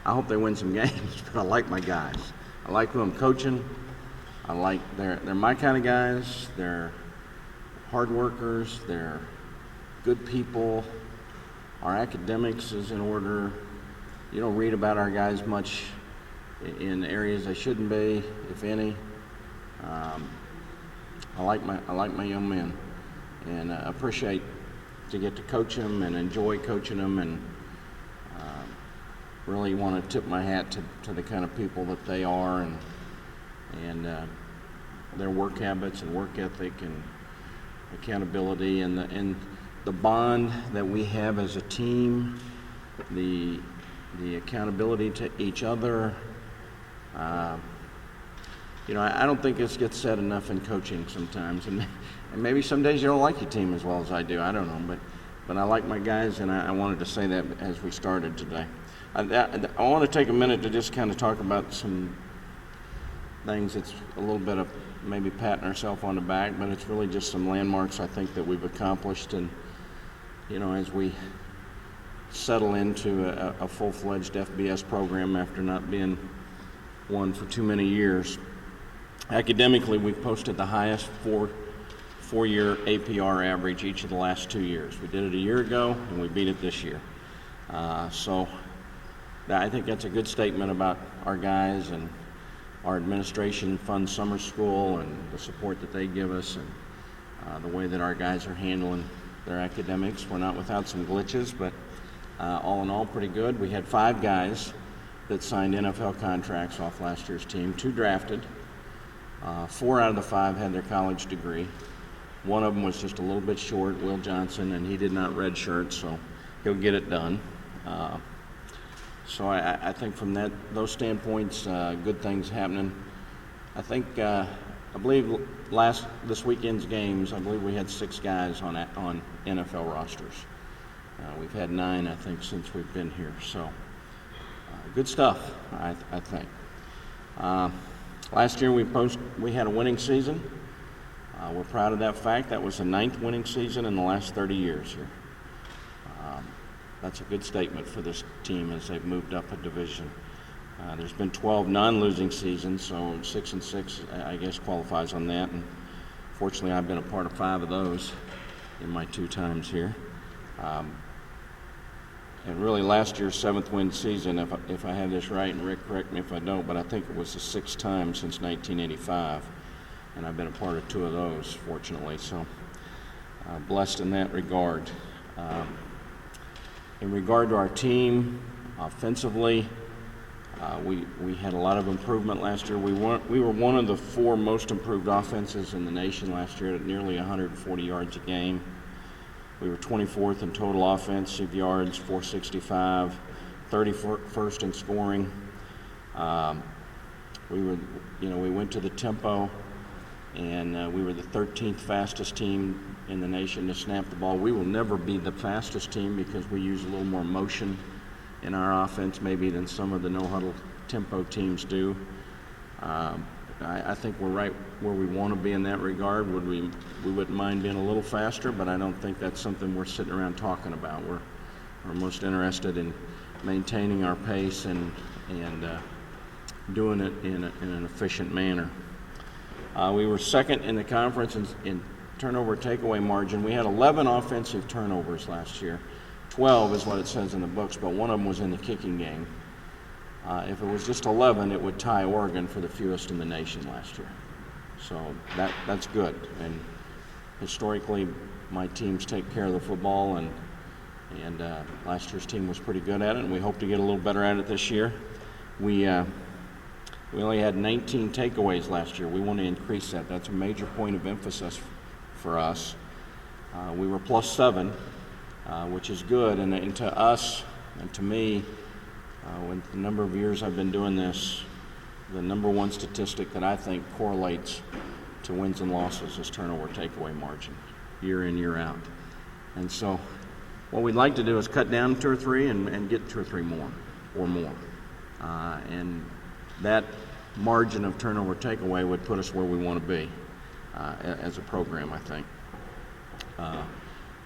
I hope they win some games, but I like my guys. I like who I'm coaching. They're my kind of guys. They're hard workers. They're good people. Our academics is in order. You don't read about our guys much in areas they shouldn't be, if any. I like my young men, and appreciate to get to coach them and enjoy coaching them, and really want to tip my hat to the kind of people that they are, and their work habits and work ethic and accountability, and the bond that we have as a team, the accountability to each other. I don't think this gets said enough in coaching sometimes, and maybe some days you don't like your team as well as I do. I don't know, but I like my guys, and I wanted to say that as we started today. I want to take a minute to just kind of talk about some things. It's a little bit of maybe patting ourselves on the back, but it's really just some landmarks I think that we've accomplished, and as we settle into a full-fledged FBS program after not being one for too many years. Academically, we've posted the highest four-year APR average each of the last 2 years. We did it a year ago, and we beat it this year. So I think that's a good statement about our guys, and our administration funds summer school and the support that they give us, and the way that our guys are handling their academics. We're not without some glitches, but all in all, pretty good. We had 5 guys that signed NFL contracts off last year's team, 2 drafted. 4 out of the 5 had their college degree. One of them was just a little bit short, Will Johnson, and he did not redshirt, so he'll get it done. So I think from those standpoints, good things happening. I think I believe this weekend's games, I believe we had 6 guys on NFL rosters. We've had 9, I think, since we've been here. So good stuff, I think. Last year we had a winning season. We're proud of that fact. That was the 9th winning season in the last 30 years here. That's a good statement for this team as they've moved up a division. There's been 12 non-losing seasons, so 6-6, I guess, qualifies on that. And fortunately, I've been a part of 5 of those in my 2 times here. And really, last year's 7th win season, if I have this right, and Rick, correct me if I don't, but I think it was the 6th time since 1985, and I've been a part of 2 of those, fortunately. So blessed in that regard. In regard to our team, offensively, we had a lot of improvement last year. We were one of the 4 most improved offenses in the nation last year at nearly 140 yards a game. We were 24th in total offensive yards, 465, 31st in scoring. We went to the tempo, and we were the 13th fastest team in the nation to snap the ball. We will never be the fastest team because we use a little more motion in our offense maybe than some of the no-huddle tempo teams do. I think we're right where we want to be in that regard. We wouldn't mind being a little faster, but I don't think that's something we're sitting around talking about. We're most interested in maintaining our pace and doing it in an efficient manner. We were second in the conference in turnover takeaway margin. We had 11 offensive turnovers last year. 12 is what it says in the books, but one of them was in the kicking game. If it was just 11, it would tie Oregon for the fewest in the nation last year. So that's good. And historically, my teams take care of the football, and last year's team was pretty good at it, and we hope to get a little better at it this year. We only had 19 takeaways last year. We want to increase that. That's a major point of emphasis for us. We were +7, which is good, and to us and to me, with the number of years I've been doing this, the number one statistic that I think correlates to wins and losses is turnover takeaway margin, year in, year out. And so what we'd like to do is cut down 2 or 3 and get 2 or 3 more or more. And that margin of turnover takeaway would put us where we want to be as a program, I think.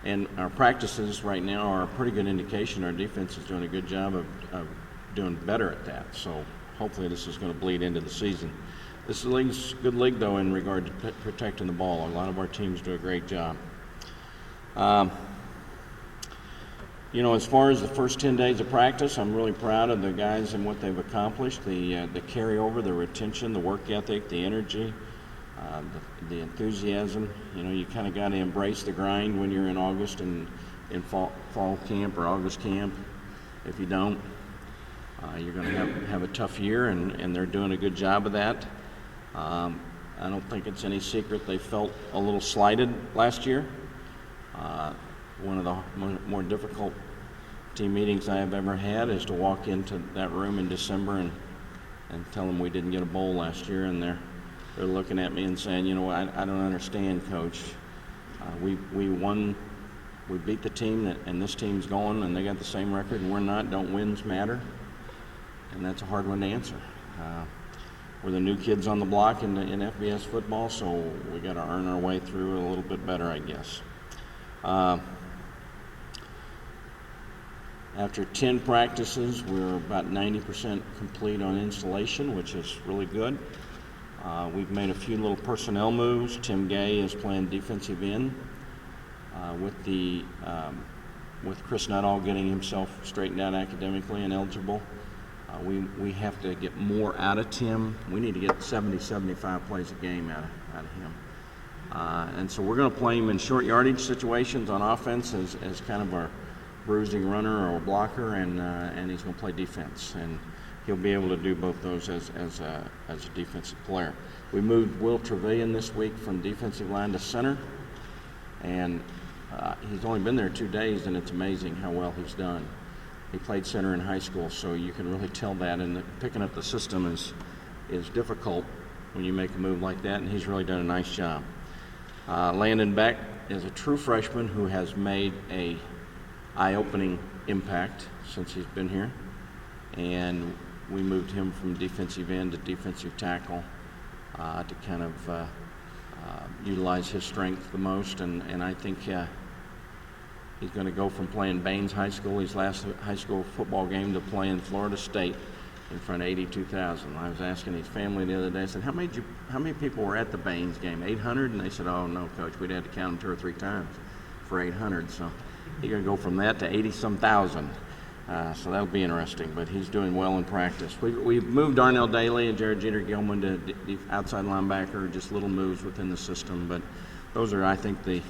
And our practices right now are a pretty good indication. Our defense is doing a good job of doing better at that. So hopefully this is going to bleed into the season. This league's a good league, though, in regard to protecting the ball. A lot of our teams do a great job. As far as the first 10 days of practice, I'm really proud of the guys and what they've accomplished. The carryover, the retention, the work ethic, the energy, the enthusiasm. You kind of got to embrace the grind when you're in August and in fall camp or August camp. If you don't, you're going to have a tough year, and they're doing a good job of that. I don't think it's any secret they felt a little slighted last year. One of the more difficult team meetings I have ever had is to walk into that room in December and tell them we didn't get a bowl last year, and they're looking at me and saying, I don't understand, Coach. We won, we beat the team, and this team's going, and they got the same record, and we're not. Don't wins matter? And that's a hard one to answer. We're the new kids on the block in FBS football, so we got to earn our way through a little bit better, I guess. After 10 practices, we're about 90% complete on installation, which is really good. We've made a few little personnel moves. Tim Gay is playing defensive end with Chris Nuttall getting himself straightened out academically and eligible. We have to get more out of Tim. We need to get 70, 75 plays a game out of him. And so we're going to play him in short yardage situations on offense as kind of our bruising runner or blocker, and he's going to play defense. And he'll be able to do both those as a defensive player. We moved Will Trevelyan this week from defensive line to center, and he's only been there 2 days, and it's amazing how well he's done. He played center in high school, so you can really tell that, and picking up the system is difficult when you make a move like that, and he's really done a nice job. Landon Beck is a true freshman who has made a eye-opening impact since he's been here, and we moved him from defensive end to defensive tackle to kind of utilize his strength the most, and I think he's going to go from playing Baines High School, his last high school football game, to playing Florida State in front of 82,000. I was asking his family the other day, I said, how many people were at the Baines game, 800? And they said, oh no, Coach, we'd had to count them 2 or 3 times for 800. So he's going to go from that to 80-some thousand. So that'll be interesting, but he's doing well in practice. We've moved Darnell Daly and Jared Jeter Gilman to outside linebacker, just little moves within the system, but those are, I think, the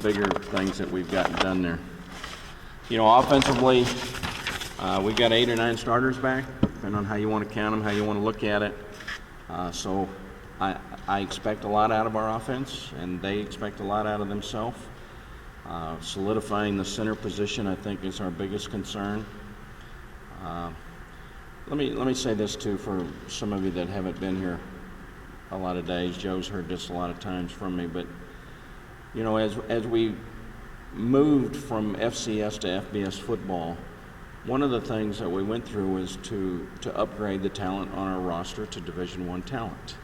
bigger things that we've gotten done there. Offensively, we've got 8 or 9 starters back, depending on how you want to count them, how you want to look at it. So I expect a lot out of our offense, and they expect a lot out of themselves. Solidifying the center position, I think, is our biggest concern. Let me say this too, for some of you that haven't been here a lot of days. Joe's heard this a lot of times from me, but as we moved from FCS to FBS football, one of the things that we went through was to upgrade the talent on our roster to Division I talent.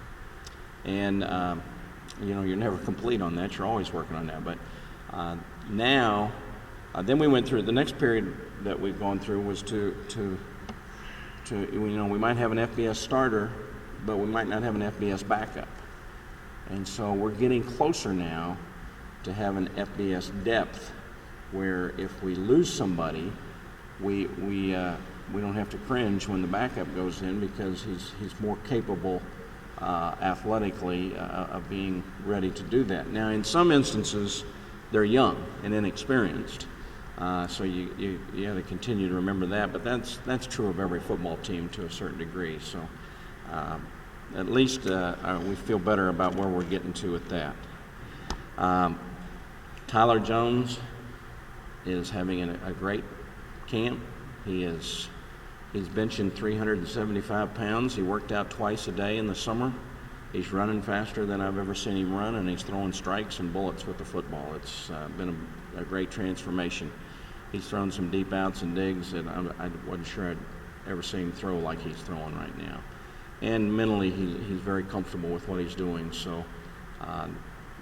And you're never complete on that. You're always working on that, but now, then we went through the next period that we've gone through was to we might have an FBS starter, but we might not have an FBS backup, and so we're getting closer now to having FBS depth, where if we lose somebody, we don't have to cringe when the backup goes in, because he's more capable athletically of being ready to do that. Now, in some instances, they're young and inexperienced, so you have to continue to remember that. But that's true of every football team to a certain degree. So at least we feel better about where we're getting to with that. Tyler Jones is having a great camp. He's benching 375 pounds. He worked out twice a day in the summer. He's running faster than I've ever seen him run, and he's throwing strikes and bullets with the football. It's been a great transformation. He's thrown some deep outs and digs that I wasn't sure I'd ever seen him throw like he's throwing right now. And mentally, he's very comfortable with what he's doing. So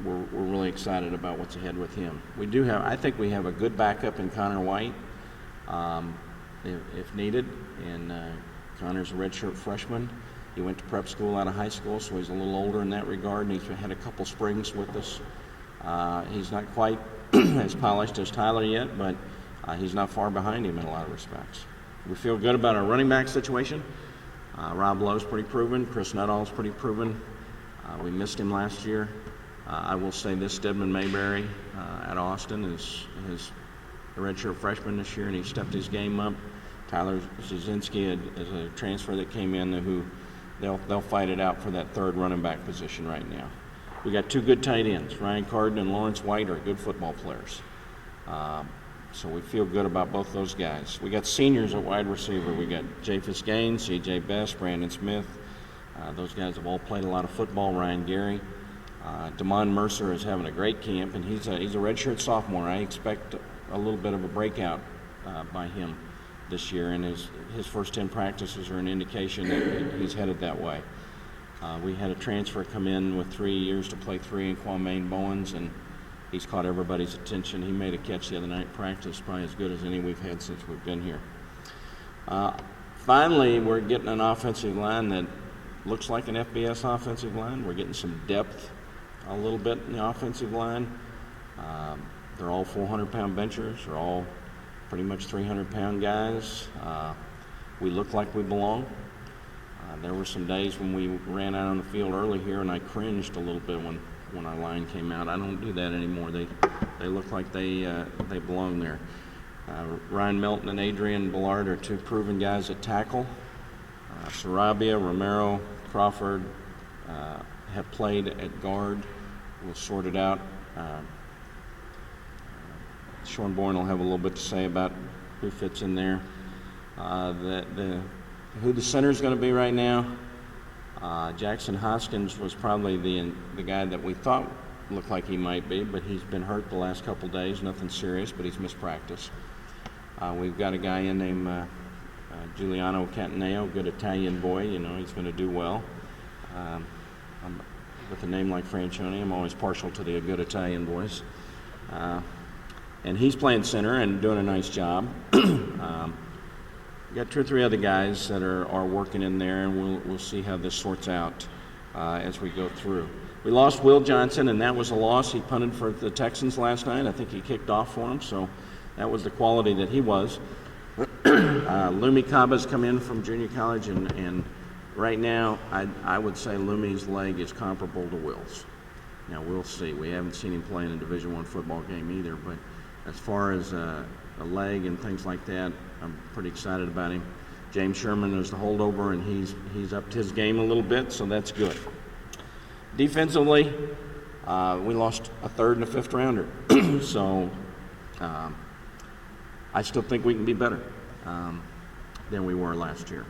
we're really excited about what's ahead with him. I think we have a good backup in Connor White. if needed. And Connor's a redshirt freshman. He went to prep school out of high school, so he's a little older in that regard, and he's had a couple springs with us. He's not quite as polished as Tyler yet, but he's not far behind him in a lot of respects. We feel good about our running back situation. Rob Lowe's pretty proven. Chris Nuttall's pretty proven. We missed him last year. I will say this, Stedman Mayberry at Austin is a redshirt freshman this year, and he stepped his game up. Tyler Zazinski is a transfer that came in who they'll fight it out for that third running back position right now. We got two good tight ends. Ryan Carden and Lawrence White are good football players. So we feel good about both those guys. We got seniors at wide receiver. We got Japhus Gaines, C.J. Best, Brandon Smith. Those guys have all played a lot of football. Ryan Gary. Damon Mercer is having a great camp, and he's a redshirt sophomore. I expect a little bit of a breakout by him this year, and his first 10 practices are an indication that he's headed that way. We had a transfer come in with 3 years to play 3 in Kwame Bowens, and he's caught everybody's attention. He made a catch the other night in practice, probably as good as any we've had since we've been here. Finally, we're getting an offensive line that looks like an FBS offensive line. We're getting some depth a little bit in the offensive line. They're all 400-pound benchers. They're all pretty much 300-pound guys. We look like we belong. There were some days when we ran out on the field early here, and I cringed a little bit when our line came out. I don't do that anymore. They look like they belong there. Ryan Melton and Adrian Ballard are two proven guys at tackle. Sarabia, Romero, Crawford have played at guard. We'll sort it out. Sean Bourne will have a little bit to say about who fits in there. Who the center is going to be right now, Jackson Hoskins was probably the guy that we thought looked like he might be, but he's been hurt the last couple days. Nothing serious, but he's missed practice. We've got a guy in named Giuliano Cataneo, good Italian boy. You know, he's going to do well. With a name like Franchione, I'm always partial to the good Italian boys. And he's playing center and doing a nice job. We got 2 or 3 other guys that are working in there, and we'll see how this sorts out as we go through. We lost Will Johnson, and that was a loss. He punted for the Texans last night. I think he kicked off for them, so that was the quality that he was. Lumi Kaba's come in from junior college, and right now I would say Lumi's leg is comparable to Will's. Now we'll see. We haven't seen him play in a Division I football game either, but as far as a leg and things like that, I'm pretty excited about him. James Sherman is the holdover, and he's upped his game a little bit, so that's good. Defensively, we lost a 3rd and a 5th rounder, so I still think we can be better than we were last year.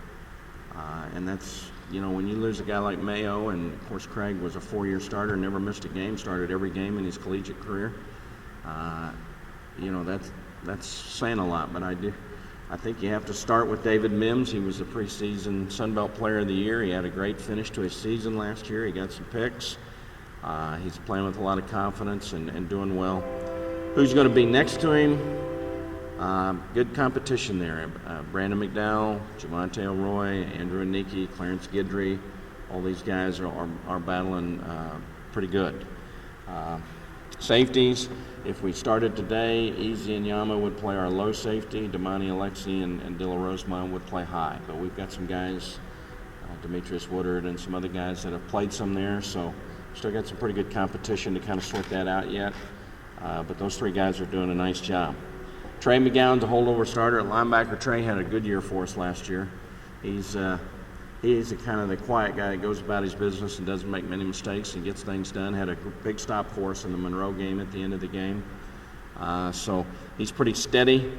And that's, you know, when you lose a guy like Mayo, and of course Craig was a 4-year starter, never missed a game, started every game in his collegiate career. You know, that's saying a lot, but I think you have to start with David Mims. He was the preseason Sun Belt Player of the Year. He had a great finish to his season last year. He got some picks. He's playing with a lot of confidence and doing well. Who's going to be next to him? Good competition there. Brandon McDowell, Javante O'Roy, Andrew Aniki, Clarence Guidry. All these guys are battling pretty good. Safeties, if we started today, Easy and Yama would play our low safety. Damani Alexi and Dilla Rosemont would play high. But we've got some guys, Demetrius Woodard and some other guys that have played some there. So still got some pretty good competition to kind of sort that out yet. But those 3 guys are doing a nice job. Trey McGowan's a holdover starter at linebacker. Trey had a good year for us last year. He's the kind of the quiet guy that goes about his business and doesn't make many mistakes and gets things done. Had a big stop for us in the Monroe game at the end of the game. So he's pretty steady.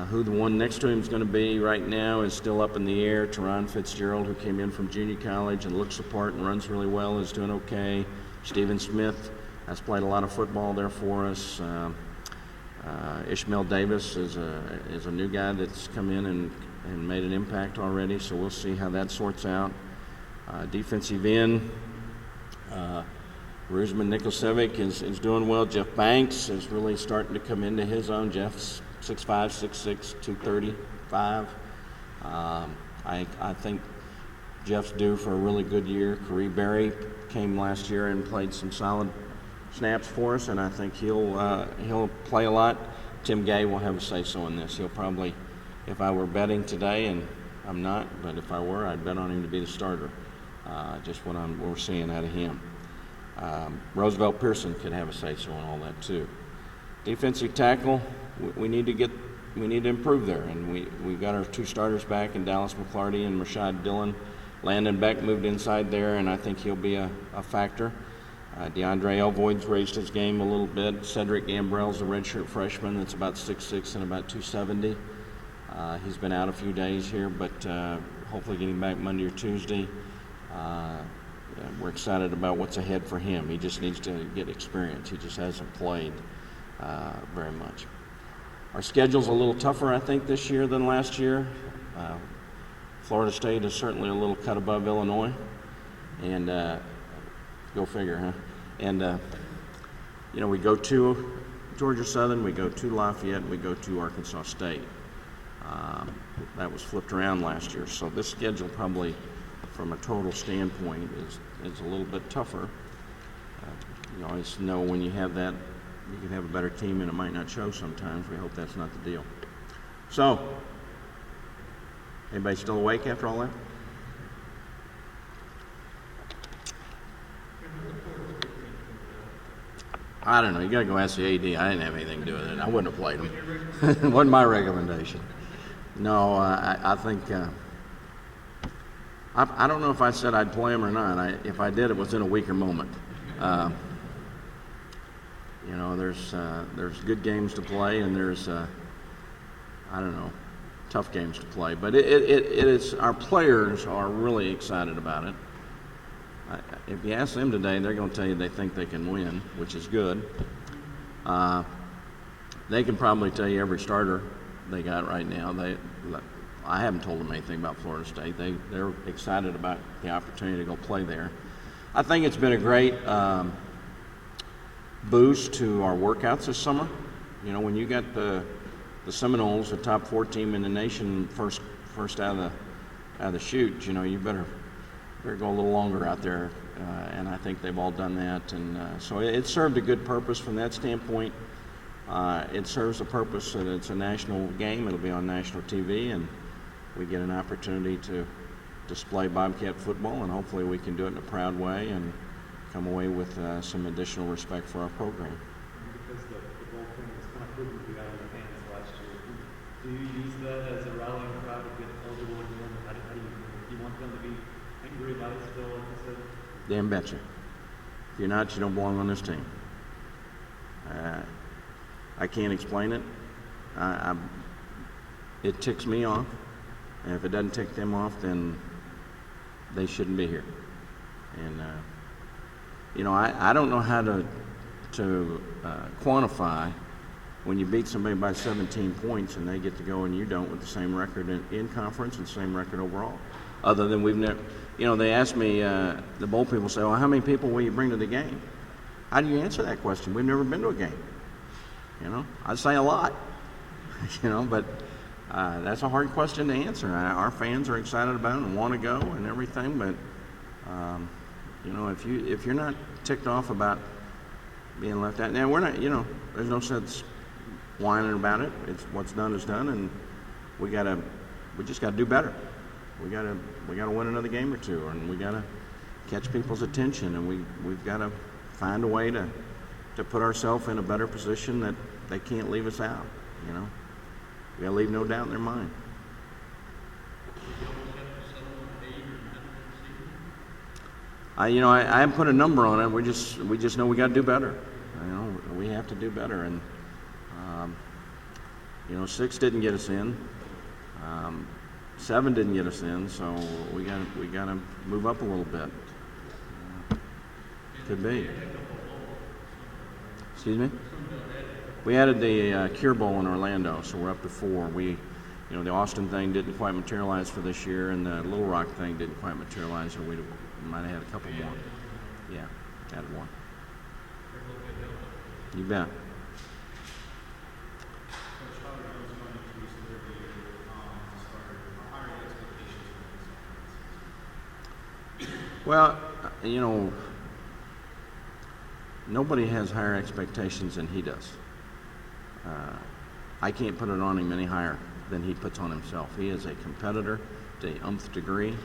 Who the one next to him is going to be right now is still up in the air. Teron Fitzgerald, who came in from junior college and looks the part and runs really well, is doing okay. Stephen Smith has played a lot of football there for us. Ishmael Davis is a new guy that's come in and made an impact already, so we'll see how that sorts out. Defensive end, Ruzman Nikosevic is doing well. Jeff Banks is really starting to come into his own. Jeff's 6'5", 6'6", 230. 5. I think Jeff's due for a really good year. Corey Berry came last year and played some solid snaps for us, and I think he'll play a lot. Tim Gay will have a say-so in this. He'll probably, if I were betting today, and I'm not, but if I were, I'd bet on him to be the starter. Just what we're seeing out of him. Roosevelt Pearson could have a say-so in all that too. Defensive tackle, we need to improve there, and we got our 2 starters back in Dallas McClarty and Rashad Dillon. Landon Beck moved inside there, and I think he'll be a factor. DeAndre Elvoyd's raised his game a little bit. Cedric Gambrell's a redshirt freshman that's about 6'6" and about 270. He's been out a few days here, but hopefully getting back Monday or Tuesday. We're excited about what's ahead for him. He just needs to get experience. He just hasn't played very much. Our schedule's a little tougher, I think, this year than last year. Florida State is certainly a little cut above Illinois, and go figure, huh? And we go to Georgia Southern, we go to Lafayette, and we go to Arkansas State. That was flipped around last year, so this schedule probably, from a total standpoint, is a little bit tougher. You always know when you have that, you can have a better team and it might not show sometimes. We hope that's not the deal. So, anybody still awake after all that? I don't know. You got to go ask the AD. I didn't have anything to do with it. I wouldn't have played him. It wasn't my recommendation. No, I think I don't know if I said I'd play him or not. If I did, it was in a weaker moment. There's good games to play, and there's tough games to play. But it is, our players are really excited about it. If you ask them today, they're going to tell you they think they can win, which is good. They can probably tell you every starter they got right now. I haven't told them anything about Florida State. They're excited about the opportunity to go play there. I think it's been a great boost to our workouts this summer. You know, when you got the Seminoles, the top 4 team in the nation, first out of the chute, you better go a little longer out there, and I think they've all done that. And so it served a good purpose from that standpoint. It serves a purpose that it's a national game. It'll be on national TV, and we get an opportunity to display Bobcat football, and hopefully we can do it in a proud way and come away with some additional respect for our program. Because the ball thing was kind of proven to be out of your hands last year, do you use that as a rallying cry to get eligible again? How do you want them to be angry about it still, like you said? Damn betcha. If you're not, you don't belong on this team. I can't explain it. It ticks me off, and if it doesn't tick them off, then they shouldn't be here. And I don't know how to quantify when you beat somebody by 17 points and they get to go and you don't, with the same record in conference and same record overall. Other than we've never, they asked me, the bowl people say, well, how many people will you bring to the game? How do you answer that question? We've never been to a game. I'd say a lot, but that's a hard question to answer. Our fans are excited about it and want to go and everything, but if you're not ticked off about being left out, now we're not, there's no sense whining about it. It's what's done is done, and we just got to do better. We got to win another game or two, and we got to catch people's attention, and we've got to find a way to put ourselves in a better position that they can't leave us out. We got to leave no doubt in their mind. I haven't put a number on it. We just know we got to do better. We have to do better, and 6 didn't get us in. 7 didn't get us in, so we got to move up a little bit. Could be. Excuse me? We added the Cure Bowl in Orlando, so we're up to 4. The Austin thing didn't quite materialize for this year, and the Little Rock thing didn't quite materialize, so we might have had a couple more. Yeah, added 1. You bet. Well, nobody has higher expectations than he does. I can't put it on him any higher than he puts on himself. He is a competitor to the nth degree.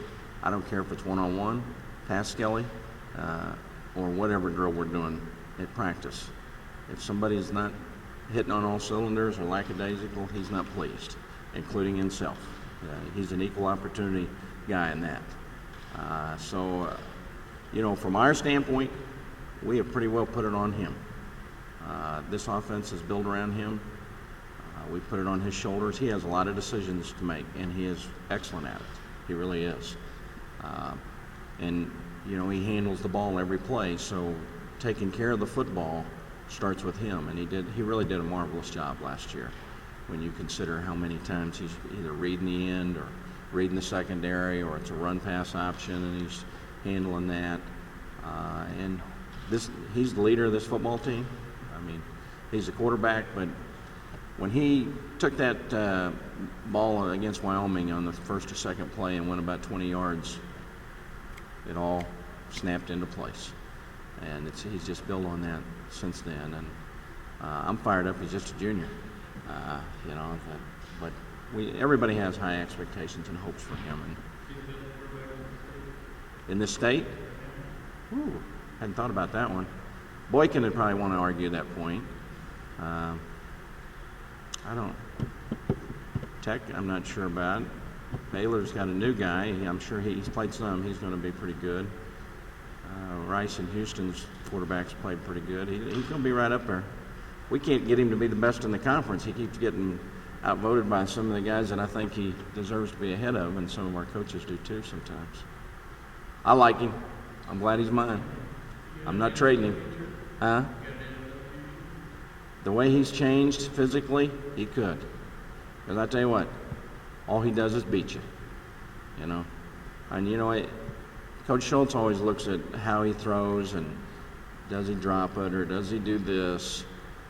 I don't care if it's one-on-one, pass skelly, or whatever drill we're doing at practice. If somebody is not hitting on all cylinders or lackadaisical, he's not pleased, including himself. He's an equal opportunity guy in that. From our standpoint, we have pretty well put it on him. This offense is built around him. We put it on his shoulders. He has a lot of decisions to make, and he is excellent at it. He really is. He handles the ball every play, so taking care of the football starts with him, and he really did a marvelous job last year when you consider how many times he's either reading the end or reading the secondary, or it's a run-pass option, and he's handling that. He's the leader of this football team. I mean, he's the quarterback, but when he took that ball against Wyoming on the first or second play and went about 20 yards, it all snapped into place. And he's just built on that since then. And I'm fired up. He's just a junior, but everybody has high expectations and hopes for him. And in this state, hadn't thought about that one. Boykin would probably want to argue that point. Tech, I'm not sure about. Baylor's got a new guy. I'm sure he's played some. He's going to be pretty good. Rice and Houston's quarterbacks played pretty good. He's going to be right up there. We can't get him to be the best in the conference. He keeps getting outvoted by some of the guys that I think he deserves to be ahead of, and some of our coaches do too sometimes. I like him. I'm glad he's mine. I'm not trading him. Huh? The way he's changed physically, he could. Because I tell you what, all he does is beat you. And Coach Schultz always looks at how he throws and does he drop it or does he do this.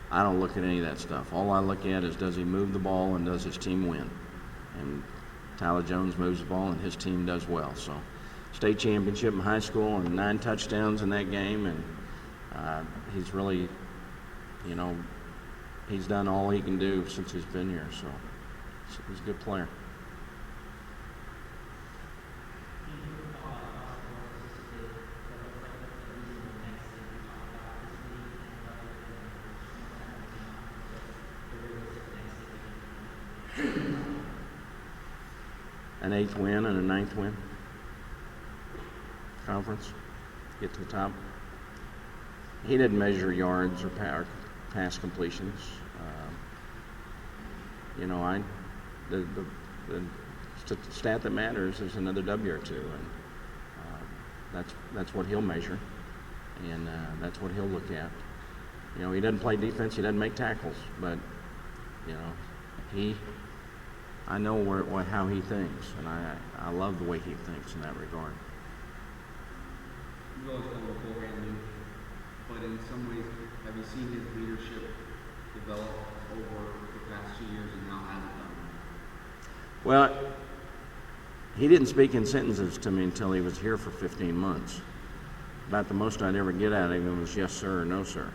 I don't look at any of that stuff. All I look at is does he move the ball and does his team win. And Tyler Jones moves the ball and his team does well. So state championship in high school and 9 touchdowns in that game, and he's really, he's done all he can do since he's been here. So he's a good player. An 8th win and a 9th win. Conference. Get to the top. He didn't measure yards or pass completions. The stat that matters is another W or two, and that's what he'll measure, and that's what he'll look at. He doesn't play defense. He doesn't make tackles, but I know how he thinks, and I love the way he thinks in that regard. You've always done beforehand, but in some ways, have you seen his leadership develop over the past 2 years, and how has it done? Well, he didn't speak in sentences to me until he was here for 15 months. About the most I'd ever get out of him was yes, sir, or no, sir.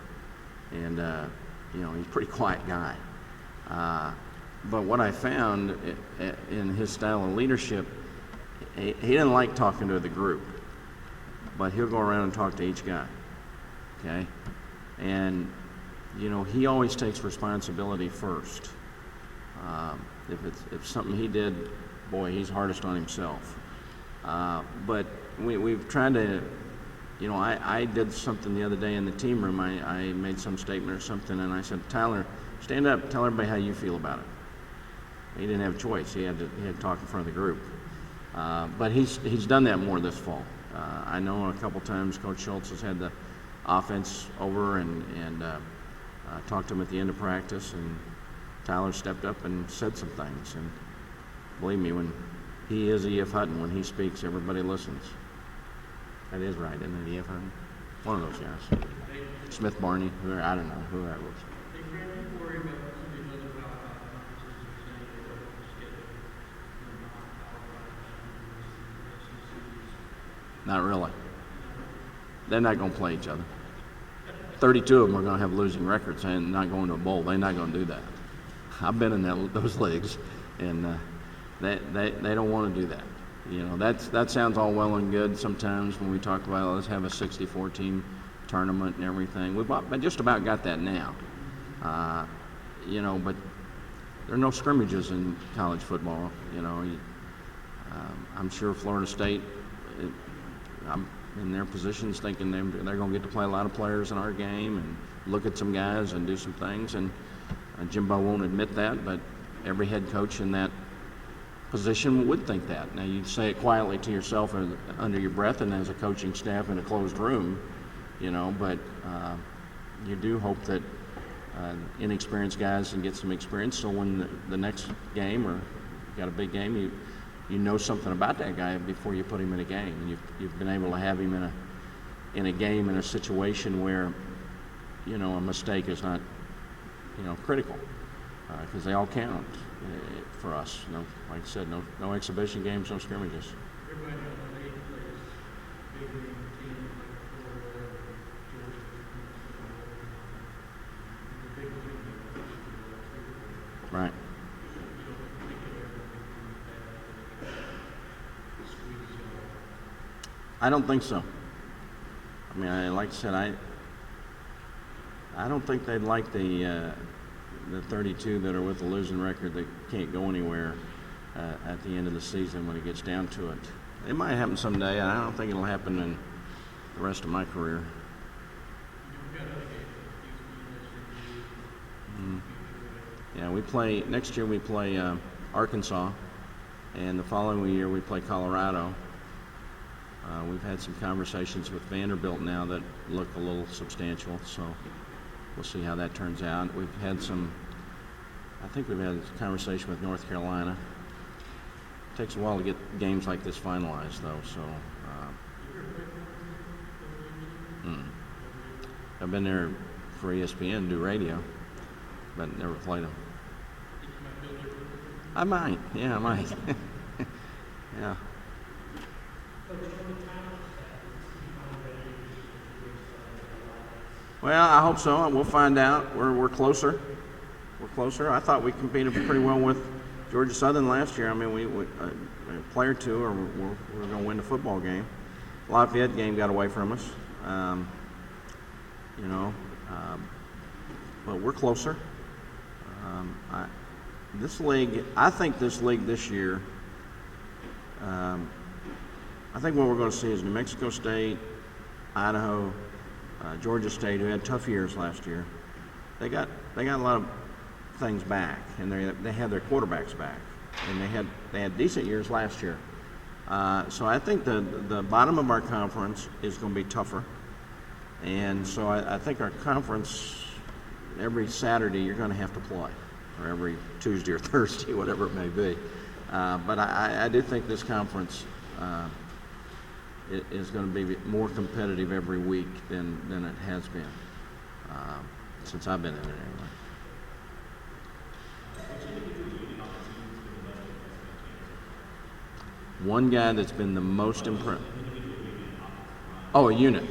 And, he's a pretty quiet guy. But what I found in his style of leadership, he didn't like talking to the group, but he'll go around and talk to each guy, okay? And, he always takes responsibility first. If something he did, boy, he's hardest on himself. But we've tried to, I did something the other day in the team room. I made some statement or something, and I said, Tyler, stand up, tell everybody how you feel about it. He didn't have a choice. He had to talk in front of the group. But he's done that more this fall. I know a couple times Coach Schultz has had the offense over and talked to him at the end of practice, and Tyler stepped up and said some things. And believe me, when he is E.F. Hutton, when he speaks, everybody listens. That is right, isn't it, E.F. Hutton? One of those guys. Smith Barney, I don't know who that was. Not really. they're not going to play each other. 32 of them are going to have losing records and not going to a bowl. They're not going to do that. I've been in those leagues, and they don't want to do that. You know, that sounds all well and good sometimes when we talk about let's have a 64-team tournament and everything. We've just about got that now. You know, but there are no scrimmages in college football. You know, I'm sure Florida State, I'm in their positions thinking they're going to get to play a lot of players in our game and look at some guys and do some things. And Jimbo won't admit that, but every head coach in that position would think that. Now, you say it quietly to yourself under your breath and as a coaching staff in a closed room, you know, but you do hope that inexperienced guys can get some experience, so when the next game or you got a big game, you know something about that guy before you put him in a game. And you've been able to have him in a game in a situation where, you know, a mistake is not, you know, critical, because they all count for us. You know, like I said, no exhibition games, no scrimmages. Everybody on the league plays big league teams like Florida, Georgia, the big league. Right. I don't think so. I mean, like I said, I don't think they'd like the 32 that are with the losing record that can't go anywhere at the end of the season when it gets down to it. It might happen someday. I don't think it'll happen in the rest of my career. Yeah, next year we play Arkansas, and the following year we play Colorado. We've had some conversations with Vanderbilt now that look a little substantial, so we'll see how that turns out. I think we've had a conversation with North Carolina. It takes a while to get games like this finalized, though, so. I've been there for ESPN, do radio, but never played them. I might, yeah, I might. Yeah. Well, I hope so. We'll find out. We're closer. We're closer. I thought we competed pretty well with Georgia Southern last year. I mean, we a play or two, or we're going to win the football game. Lafayette game got away from us. You know, but we're closer. This league, I think this league this year, I think what we're going to see is New Mexico State, Idaho, Georgia State, who had tough years last year. They got a lot of things back, and they had their quarterbacks back, and they had decent years last year. So I think the bottom of our conference is going to be tougher, and so I think our conference, every Saturday you're going to have to play, or every Tuesday or Thursday, whatever it may be. But I do think this conference is going to be more competitive every week than it has been since I've been in it anyway. One guy that's been the most impressive. Oh, a unit.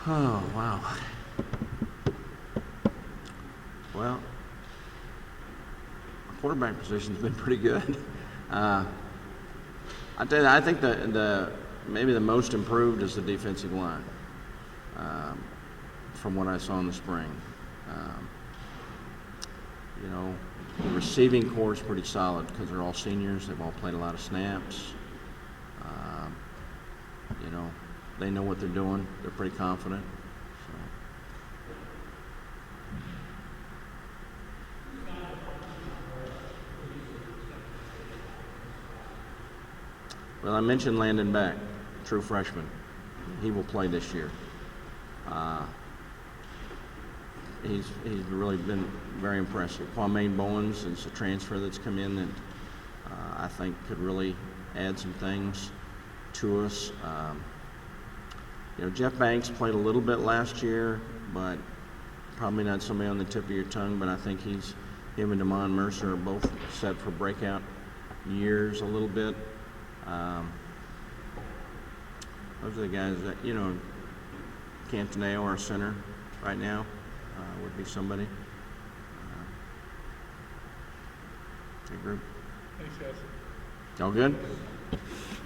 Oh, wow. Well, our quarterback position's been pretty good. I tell you, I think maybe the most improved is the defensive line, from what I saw in the spring. You know, the receiving core is pretty solid because they're all seniors. They've all played a lot of snaps. You know, they know what they're doing. They're pretty confident. Well, I mentioned Landon Beck, true freshman. He will play this year. He's really been very impressive. Kwame Bowens is a transfer that's come in that I think could really add some things to us. You know, Jeff Banks played a little bit last year, but probably not somebody on the tip of your tongue. But I think him and Damon Mercer are both set for breakout years a little bit. Those are the guys that, you know, Cantoneo, our center right now, would be somebody. Good group. Thanks, guys. All good?